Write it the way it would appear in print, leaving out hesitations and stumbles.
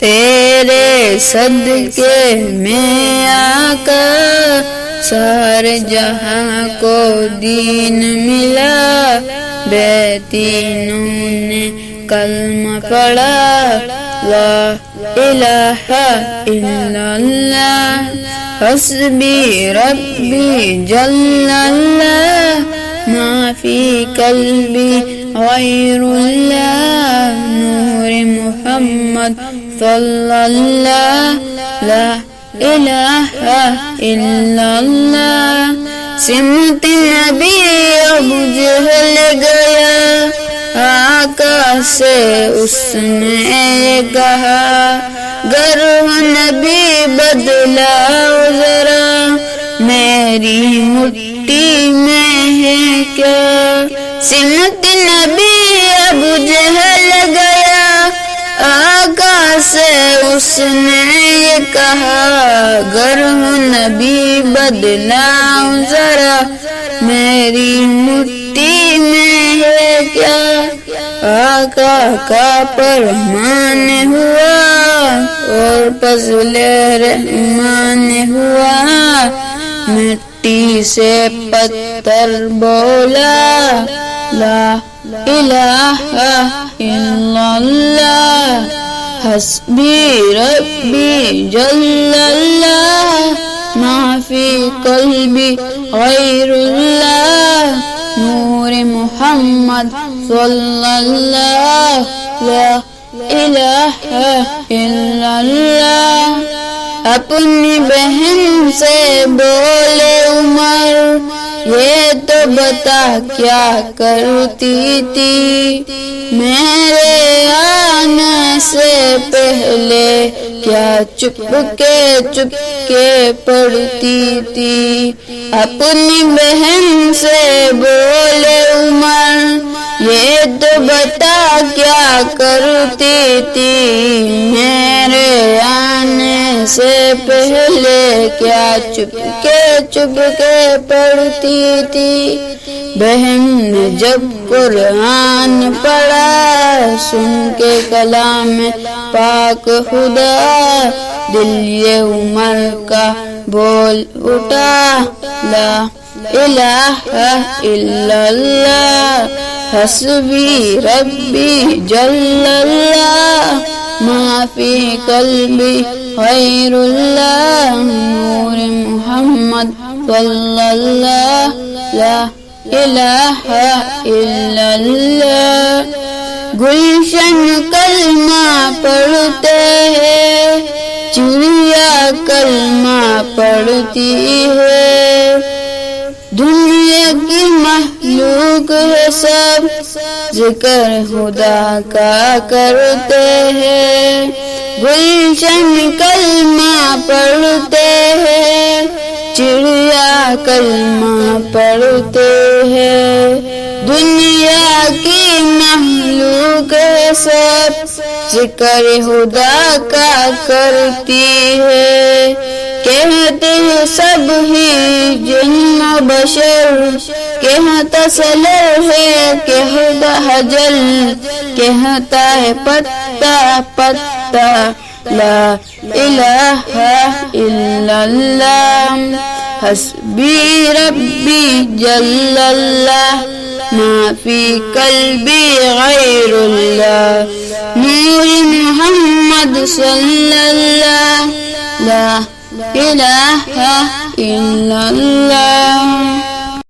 تیرے صدقے میں آقا سارے جہاں کو دین ملا، بیتینوں نے کلمہ پڑھا، لا الہ الا اللہ، حسبی ربی جل اللہ، ما فی قلبی غیر اللہ، نور محمد صلی اللہ، لا الہ الا اللہ۔ سمت نبی ابو جہل گیا، آقا سے اس نے کہا، گر نبی بدلاؤ ذرا، میری مٹھی میں ہے کیا۔ سمت نبی ابو جہل گیا، آقا سے اس نے یہ کہا، گر نبی بدلاؤ ذرا، میری مٹھی میں ہے کیا۔ آقا کا فرمان ہوا اور فضل رحمان ہوا، مٹی سے پتھر بولا، لا الہ الا اللہ، حسبی ربی جل اللہ، ما فی قلبی غیر اللہ، نور محمد صلی اللہ، لا الہ الا اللہ۔ اپنی بہن سے بولے عمر، یہ تو بتا کیا کرتی تھی، میرے آنے سے پہلے کیا چپ کے پڑھتی تھی۔ اپنی بہن سے بولے عمر، یہ تو بتا کیا کرتی تھی، میرے آنے سے پہلے کیا چپ کے پڑھتی تھی۔ بہن نے جب قرآن پڑھا، سن کے کلام پاک خدا، دل یہ عمر کا بول اٹھا، لا الہ الا اللہ، حسبی ربی جل اللہ، ما فی قلبی غیر اللہ، نور محمد صلی اللہ، لا الہ الا اللہ۔ گلشن کلمہ پڑھتے ہیں، چڑیا کلمہ پڑھتی ہے، دنیا کی مخلوق ہے سب ذکر خدا کا کرتے ہیں۔ گلشن کلمہ پڑھتے ہیں، چڑیا کلمہ پڑھتے ہیں، دنیا کی مخلوق ہے سب ذکر خدا کا کرتی ہے۔ کہتے ہیں سب ہی جن و بشر، کہتا سلر ہے کہتا حجل، کہتا ہے پتا، لا الہ الا اللہ، حسبی ربی جل اللہ، ما فی قلبی غیر اللہ، نور محمد صلی اللہ، لا الہ الا اللہ۔